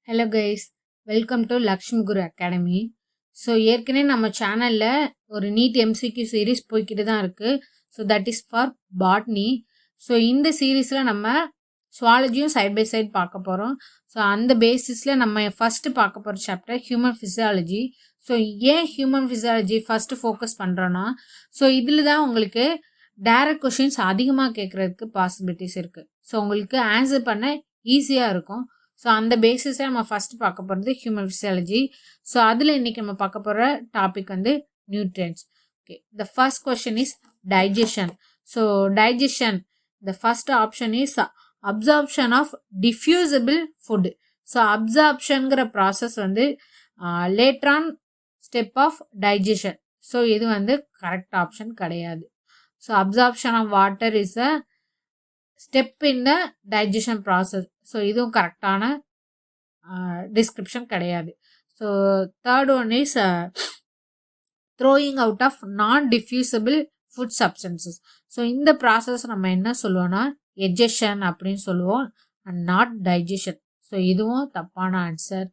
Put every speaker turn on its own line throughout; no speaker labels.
Hello guys, welcome to Lakshmi Guru academy. So ஏற்கனவே நம்ம சேனலில் ஒரு நீட் எம்சிக்யூ சீரீஸ் போய்கிட்டு தான் இருக்குது. So that is for botany. So இந்த சீரீஸில் நம்ம சுவாலஜியும் சைட் பை சைட் பார்க்க போகிறோம். ஸோ அந்த பேசிஸில் நம்ம ஃபஸ்ட்டு பார்க்க போகிற சாப்டர் ஹியூமன் ஃபிசியாலஜி. ஸோ ஏன் ஹியூமன் ஃபிசியாலஜி ஃபஸ்ட்டு ஃபோக்கஸ் பண்ணுறோன்னா, ஸோ இதில் தான் உங்களுக்கு டைரக்ட் கொஷின்ஸ் அதிகமாக கேட்குறதுக்கு பாசிபிலிட்டிஸ் இருக்குது. ஸோ உங்களுக்கு ஆன்சர் பண்ண ஈஸியாக இருக்கும். ஸோ அந்த பேசிஸில் நம்ம ஃபஸ்ட்டு பார்க்க போகிறது ஹியூமன் ஃபிசியாலஜி. ஸோ அதில் இன்றைக்கி நம்ம பார்க்க போகிற டாபிக் வந்து nutrients. Okay, the first question is digestion. So digestion, the first option is absorption of diffusible food. So அப்சார்ப்ஷனுங்கிற ப்ராசஸ் வந்து later on step of digestion. So இது வந்து கரெக்ட் ஆப்ஷன் கிடையாது. So absorption of water is a step in the digestion process. So இதுவும் கரெக்டான description கிடையாது. So third one is throwing out of non diffusible food substances. So இந்த process நம்ம என்ன சொல்லுவோம்னா எஜெஷன் அப்படின்னு சொல்லுவோம், அண்ட் நாட் டைஜஷன். ஸோ இதுவும் தப்பான answer.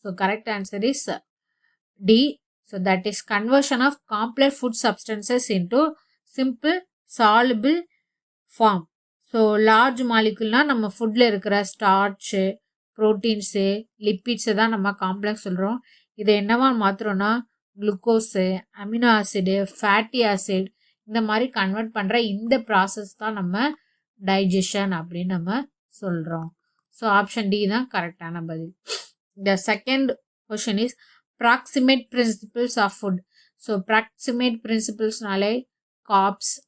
So correct answer is D. So that is conversion of complex food substances into simple soluble form. So large மாலிகுல்னால் நம்ம ஃபுட்டில் இருக்கிற ஸ்டார்ச்சு, ப்ரோட்டீன்ஸு, லிப்பிட்ஸு தான் நம்ம காம்ப்ளெக்ஸ் சொல்கிறோம். இதை என்னவா மாற்றுறோன்னா glucose, amino acid, fatty acid இந்த மாதிரி கன்வெர்ட் பண்ணுற இந்த ப்ராசஸ் தான் நம்ம டைஜஷன் அப்படின்னு நம்ம சொல்கிறோம். ஸோ ஆப்ஷன் டி தான் கரெக்டான பதில். The second question is proximate principles of food. So proximate பிரின்சிபிள்ஸ்னாலே கார்ப்ஸ்,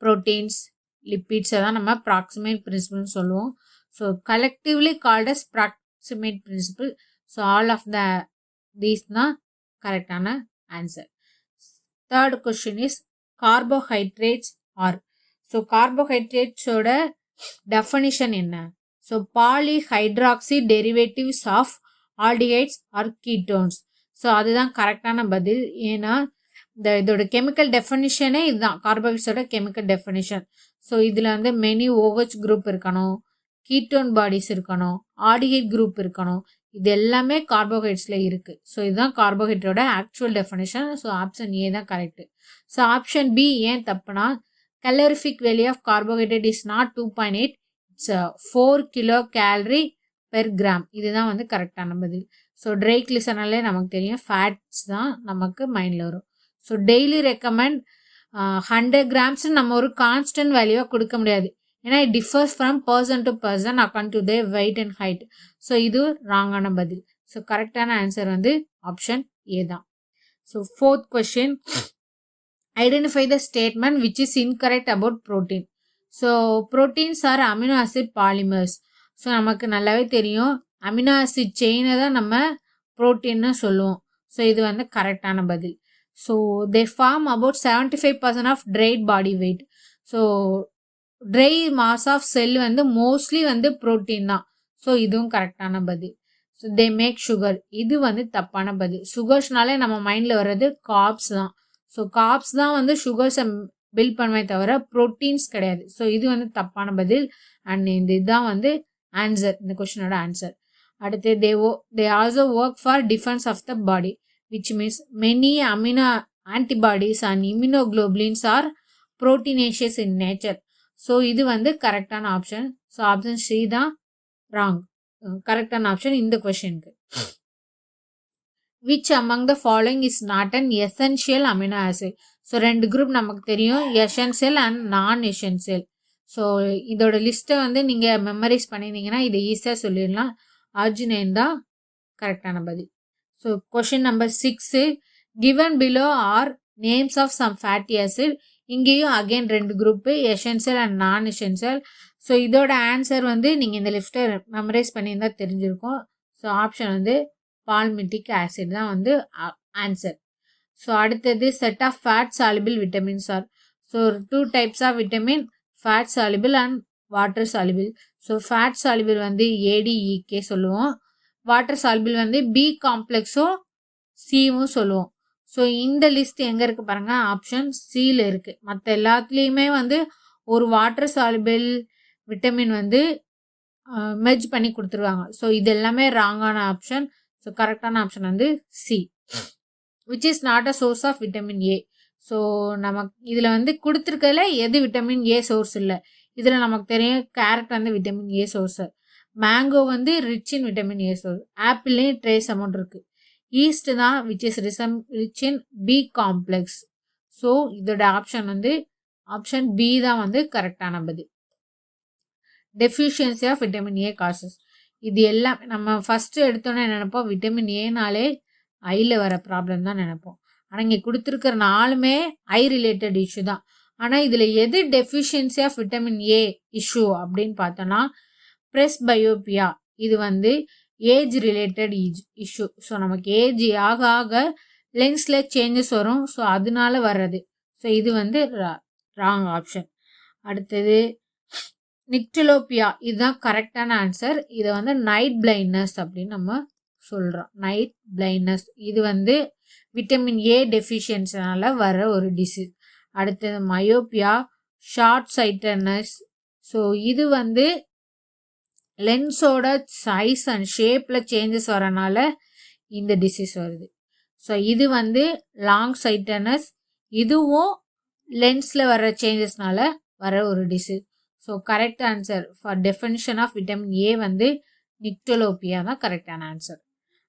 ப்ரோட்டீன்ஸ், லிப்பிட்ஸை தான் நம்ம ப்ராக்சிமேட் பிரின்சிபிள்னு சொல்லுவோம். So collectively called as proximate principle. So all of these தான் கரெக்டான answer. Third question is carbohydrates are. So கார்போஹைட்ரேட்ஸோட டெஃபனிஷன் என்ன? So polyhydroxy derivatives of aldehydes or ketones. So அதுதான் கரெக்டான பதில். ஏன்னா இதோட கெமிக்கல் டெஃபனிஷனே இதுதான், கார்போஹைட்ரேட்ஸோட கெமிக்கல் டெஃபனிஷன். ஸோ இதில் வந்து மெனி OH குரூப் இருக்கணும், கீட்டோன் பாடிஸ் இருக்கணும், ஆல்டிஹைட் குரூப் இருக்கணும். இது எல்லாமே கார்போஹைட்ரேட்ஸில் இருக்குது. ஸோ இதுதான் கார்போஹைட்ரேட்டோட actual definition. So option A தான் கரெக்டு. ஸோ ஆப்ஷன் பி ஏன் தப்புனா, calorific value of carbohydrate is not 2.8, it's 4 kilocalorie per gram. இதுதான் வந்து கரெக்டான பதில். ஸோ ட்ரை கிளிசனாலே நமக்கு தெரியும், ஃபேட்ஸ் தான் நமக்கு மைண்டில் வரும். ஸோ டெய்லி ரெக்கமெண்ட் 100 grams நம்ம ஒரு கான்ஸ்டன்ட் வேல்யூவாக கொடுக்க முடியாது. ஏன்னா it differs from person to person according to their weight and height. So இது ராங்கான பதில். ஸோ கரெக்டான ஆன்சர் வந்து ஆப்ஷன் ஏ தான். So fourth question, identify the statement which is incorrect about protein. So proteins R amino acid polymers. So நமக்கு நல்லாவே தெரியும், amino acid செயினை தான் நம்ம ப்ரோட்டீன்னு சொல்லுவோம். ஸோ இது வந்து கரெக்டான பதில். So they form about 75% of dried body weight. So dry mass of cell வந்து மோஸ்ட்லி வந்து ப்ரோட்டீன் தான். ஸோ இதுவும் கரெக்டான பதில். So they make sugar. இது வந்து தப்பான பதில். சுகர்ஸ்னாலே நம்ம மைண்டில் வர்றது கார்ப்ஸ் தான். ஸோ கார்ப்ஸ் தான் வந்து சுகர்ஸை பில்ட் பண்ணுவே தவிர ப்ரோட்டீன்ஸ் கிடையாது. ஸோ இது வந்து தப்பான பதில். அண்ட் இந்த இதுதான் வந்து ஆன்சர், இந்த கொஸ்டினோட ஆன்சர். அடுத்து they also work for defence of the body, which means many amino antibodies and immunoglobulins are proteinaceous in nature. So இது வந்து கரெக்டான ஆப்ஷன். ஸோ ஆப்ஷன் சி தான் ராங். கரெக்டான ஆப்ஷன் இந்த கொஷனுக்கு. Which among the following is not an essential amino acid. So ரெண்டு group நமக்கு தெரியும், essential and non essential. So இதோட லிஸ்ட்டை வந்து நீங்கள் மெமரைஸ் பண்ணியிருந்தீங்கன்னா இதை ஈஸியாக சொல்லிடலாம். அர்ஜினைன் தான் கரெக்டான பதில். So question number 6, given below are names of some fatty acid. இங்கேயும் அகைன் ரெண்டு group, essential and non essential. So இதோட ஆன்சர் வந்து நீங்கள் இந்த லிஸ்ட்டை மெமரைஸ் பண்ணியிருந்தால் தெரிஞ்சிருக்கும். ஸோ ஆப்ஷன் வந்து பால்மிட்டிக் ஆசிட் தான் வந்து ஆன்சர். ஸோ அடுத்தது set of fat soluble vitamins are. So 2 types of vitamin, fat soluble and water soluble. So fat soluble வந்து ADEK சொல்லுவோம், வாட்டர் சால்பிள் வந்து பி காம்ப்ளெக்ஸும் சியும் சொல்லுவோம். ஸோ இந்த லிஸ்ட் எங்கே இருக்குது பாருங்கள், ஆப்ஷன் சியில் இருக்குது. மற்ற எல்லாத்துலேயுமே வந்து ஒரு வாட்டர் சால்பிள் விட்டமின் வந்து மெர்ஜ் பண்ணி கொடுத்துருவாங்க. ஸோ இது எல்லாமே ராங்கான ஆப்ஷன். ஸோ கரெக்டான ஆப்ஷன் வந்து C, which is not a source of vitamin A. So நமக்கு இதில் வந்து கொடுத்துருக்கல எது விட்டமின் ஏ சோர்ஸ் இல்லை. இதில் நமக்கு தெரியும் கேரட் வந்து விட்டமின் ஏ சோர்ஸு, மேங்கோ வந்து rich in vitamin A source, ஆப்பிள்லேயும் ட்ரேஸ் அமௌண்ட் இருக்குது, ஈஸ்ட் தான் which is rich in B complex. So இதோட ஆப்ஷன் வந்து ஆப்ஷன் பி தான் வந்து கரெக்டான பதில். Deficiency of vitamin A causes. இது எல்லாம் நம்ம ஃபஸ்ட்டு எடுத்தோன்னே நினைப்போம் விட்டமின் ஏனாலே ஐயில் வர ப்ராப்ளம் தான் நினைப்போம். ஆனால் இங்கே கொடுத்துருக்கிற 4மே ஐ ரிலேட்டட் இஷ்யூ தான். ஆனால் இதில் எது deficiency of vitamin A issue அப்படின்னு பார்த்தோன்னா ப்ரெஸ்பயோபியா, இது வந்து ஏஜ் ரிலேட்டட் இஷ்யூ. ஸோ நமக்கு ஏஜ் ஆக ஆக லென்ஸில் சேஞ்சஸ் வரும். ஸோ அதனால வர்றது. ஸோ இது வந்து ராங் ஆப்ஷன். அடுத்தது நிக்டலோபியா, இதுதான் கரெக்டான ஆன்சர். இதை வந்து நைட் பிளைண்ட்னஸ் அப்படின்னு நம்ம சொல்கிறோம். நைட் பிளைண்ட்னஸ் இது வந்து விட்டமின் ஏ டெஃபிஷியன்சினால வர ஒரு டிசீஸ். அடுத்தது மயோப்பியா, ஷார்ட் சைட்டட்னஸ். ஸோ இது வந்து லென்ஸோட சைஸ் அண்ட் ஷேப்பில் சேஞ்சஸ் வரனால இந்த டிசீஸ் வருது. ஸோ இது வந்து லாங் சைட்டட்னஸ், இதுவும் லென்ஸில் வர சேஞ்சஸ்னால வர ஒரு disease. So correct answer for definition of vitamin A வந்து நிக்டலோபியா தான் கரெக்டான ஆன்சர்.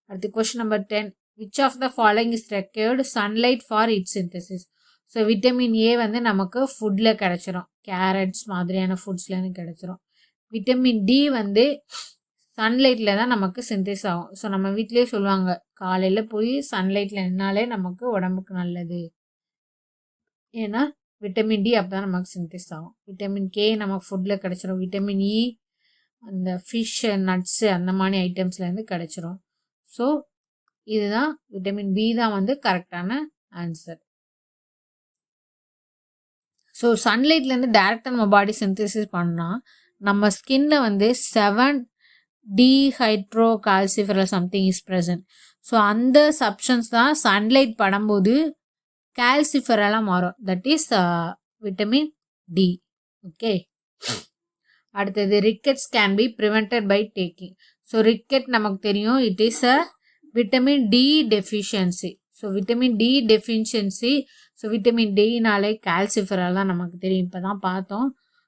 அடுத்து question number 10, which of the following is required sunlight for it synthesis. So vitamin A வந்து நமக்கு ஃபுட்டில் கிடச்சிரும், கேரட்ஸ் மாதிரியான ஃபுட்ஸ்லேருந்து கிடச்சிரும். விட்டமின் டி வந்து சன்லைட்டில் தான் நமக்கு சிந்தேஸ் ஆகும். ஸோ நம்ம வீட்லேயே சொல்லுவாங்க காலையில் போய் சன்லைட்டில் நின்னாலே நமக்கு உடம்புக்கு நல்லது, ஏன்னா விட்டமின் டி அப்போ தான் நமக்கு சிந்தேஸ் ஆகும். விட்டமின் கே நமக்கு ஃபுட்டில் கிடச்சிரும். விட்டமின் இ அந்த ஃபிஷ் நட்ஸு அந்த மாதிரி ஐட்டம்ஸ்லேருந்து கிடச்சிரும். ஸோ இதுதான் விட்டமின் பி தான் வந்து கரெக்டான ஆன்சர். ஸோ சன்லைட்லேருந்து டேரெக்டாக நம்ம பாடி சிந்தசிஸ் பண்ணால் நம்ம ஸ்கின்ல வந்து seven dehydrocalciferol something is present. So அந்த சப்ஸ்டன்ஸ் தான் சன்லைட் படும்போது கால்சிஃபெராலாக மாறும். That is vitamin D. Okay, அடுத்தது rickets can be prevented by taking. So ricket நமக்கு தெரியும் it is a vitamin D deficiency. So vitamin D deficiency, so vitamin டினாலே calciferol தான் நமக்கு தெரியும், இப்போ தான் பார்த்தோம்.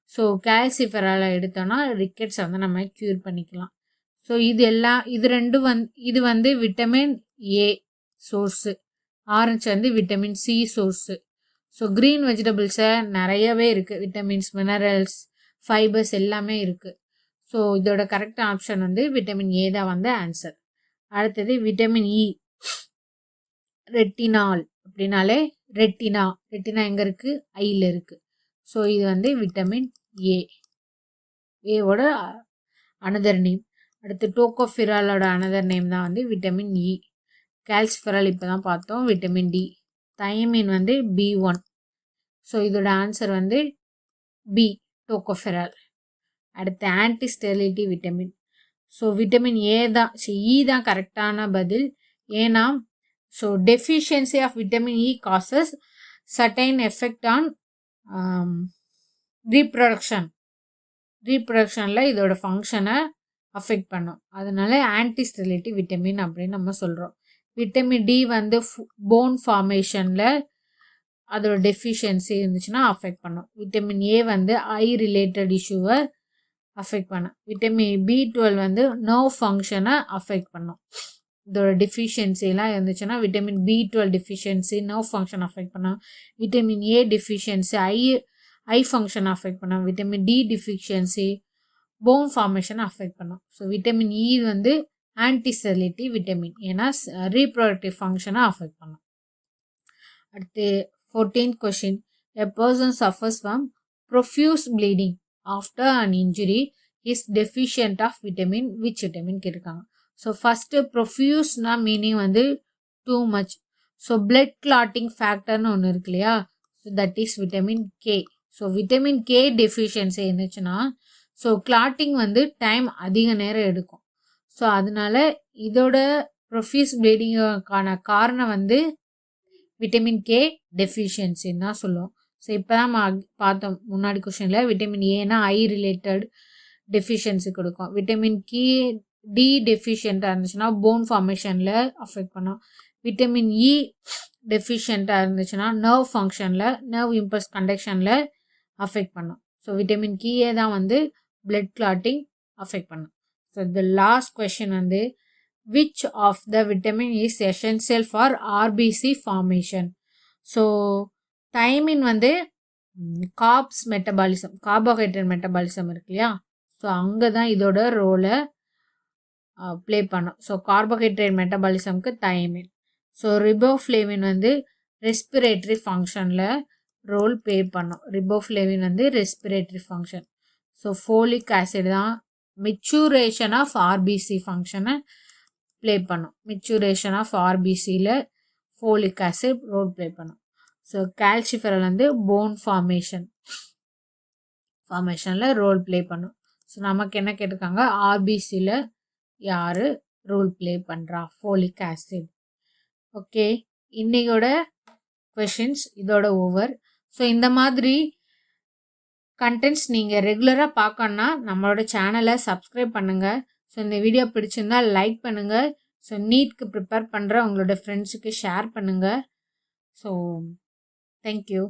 ஸோ கால்சிஃபெரால் எடுத்தோன்னா ரிக்கெட்ஸ் வந்து நம்ம க்யூர் பண்ணிக்கலாம். ஸோ இது வந்து விட்டமின் ஏ சோர்ஸு, ஆரஞ்சு வந்து vitamin C source. So green வெஜிடபிள்ஸை நிறையவே இருக்குது, விட்டமின்ஸ், மினரல்ஸ், ஃபைபர்ஸ் எல்லாமே இருக்குது. ஸோ இதோட கரெக்ட் ஆப்ஷன் வந்து விட்டமின் ஏ தான் வந்து ஆன்சர். அடுத்தது விட்டமின் இ, ரெட்டினால் அப்படின்னாலே ரெட்டினா எங்கே இருக்குது, ஐயில் இருக்குது. ஸோ இது வந்து விட்டமின் ஏவோட அனதர் நேம். அடுத்து டோகோஃபிராலோட அனதர் நேம் தான் வந்து விட்டமின் இ. கால்சிஃபெரால் இப்போ தான் பார்த்தோம், விட்டமின் டி. தைமின் வந்து B1. ஸோ இதோட ஆன்சர் வந்து பி, டோகோஃபிரால். அடுத்து antisterility vitamin. So vitamin A தான், இ தான் கரெக்டான பதில். ஏன்னா so deficiency of vitamin E causes certain effect on ரீப்ரொடக்ஷனில் இதோட ஃபங்க்ஷனை அஃபெக்ட் பண்ணும். அதனால ஆன்டிஸ்டெரிலிட்டி விட்டமின் அப்படின்னு நம்ம சொல்கிறோம். விட்டமின் டி வந்து போன் ஃபார்மேஷனில் அதோட டெஃபிஷியன்சி இருந்துச்சுன்னா அஃபெக்ட் பண்ணும். விட்டமின் ஏ வந்து ஐ ரிலேட்டட் இஷ்யூவை அஃபெக்ட் பண்ணும். விட்டமின் B12 வந்து நர்வ் ஃபங்க்ஷனை அஃபெக்ட் பண்ணும். இதோட டெஃபிஷியன்சிலாம் இருந்துச்சுன்னா vitamin B12 deficiency nerve function affect பண்ணும். Vitamin A deficiency eye function affect பண்ணும். விட்டமின் டி டெஃபிஷியன்சி போன் ஃபார்மேஷனை அஃபெக்ட் பண்ணும். ஸோ விட்டமின் இ வந்து ஆன்டிஸ்டெரிலிட்டி விட்டமின், ஏன்னா ரீப்ரொடக்டிவ் ஃபங்க்ஷனை அஃபெக்ட் பண்ணும். அடுத்து 14th question, a person suffers from profuse bleeding after an injury is deficient of vitamin, which vitamin கேட்டிருக்காங்க. So first ப்ரொஃப்யூஸ்னா meaning வந்து too much. So blood clotting ஃபேக்டர்னு ஒன்று இருக்கு இல்லையா, so that is vitamin K. So vitamin K deficiency இருந்துச்சுன்னா so clotting வந்து time அதிக நேரம் எடுக்கும். ஸோ அதனால இதோட ப்ரொஃப்யூஸ் ப்ளீடிங்கான காரணம் வந்து விட்டமின் கே டெஃபிஷியன்சின்னு தான் சொல்லுவோம். ஸோ இப்போ தான் பார்த்தோம் முன்னாடி கொஷனில் விட்டமின் ஏன்னா ஐ ரிலேட்டட் டெஃபிஷியன்சி கொடுக்கும். விட்டமின் டி டெஃபிஷியண்ட்டாக இருந்துச்சுன்னா போன் ஃபார்மேஷனில் அஃபெக்ட் பண்ணும். விட்டமின் இ டெஃபிஷியண்ட்டாக இருந்துச்சுன்னா நர்வ் ஃபங்க்ஷனில், நர்வ் இம்பல்ஸ் கண்டக்ஷனில் அஃபெக்ட் பண்ணும். ஸோ விட்டமின் கியே தான் வந்து பிளட் கிளாட்டிங் அஃபெக்ட் பண்ணும். ஸோ த லாஸ்ட் கொஷின் வந்து which of the vitamin is essential for RBC formation. So thiamine வந்து கார்ப்ஸ் மெட்டபாலிசம், கார்போஹைட்ரேட் மெட்டபாலிசம் இருக்கு இல்லையா, ஸோ அங்கே தான் இதோட ரோலை ப்ளே பண்ணும். ஸோ கார்போஹைட்ரேட் மெட்டபாலிசம்க்கு தைமின். ஸோ ரிபோஃப்ளேவின் வந்து ரெஸ்பிரேட்டரி ஃபங்க்ஷனில் ரோல் ப்ளே பண்ணும். ரிபோஃப்ளேவின் வந்து respiratory function. So folic acid தான் மெச்சூரேஷன் ஆஃப் ஆர்பிசி ஃபங்க்ஷனை ப்ளே பண்ணும். மெச்சூரேஷன் ஆஃப் ஆர்பிசியில் ஃபோலிக் ஆசிட் ரோல் ப்ளே பண்ணும். ஸோ கால்சிஃபெரால் வந்து போன் ஃபார்மேஷனில் ரோல் ப்ளே பண்ணும். ஸோ நமக்கு என்ன கேட்டிருக்காங்க, ஆர்பிசியில் யார் ரோல் ப்ளே பண்ணுறா, ஃபோலிக் ஆசிட். ஓகே, இன்னையோட கொஷின்ஸ் இதோட ஓவர். ஸோ இந்த மாதிரி கண்டென்ட்ஸ் நீங்கள் ரெகுலராக பார்க்கணுன்னா நம்மளோட சேனலை சப்ஸ்கிரைப் பண்ணுங்கள். ஸோ இந்த வீடியோ பிடிச்சிருந்தால் லைக் பண்ணுங்கள். ஸோ நீட்க்கு ப்ரிப்பேர் பண்ணுற உங்களோட ஃப்ரெண்ட்ஸுக்கு ஷேர் பண்ணுங்கள். So thank you.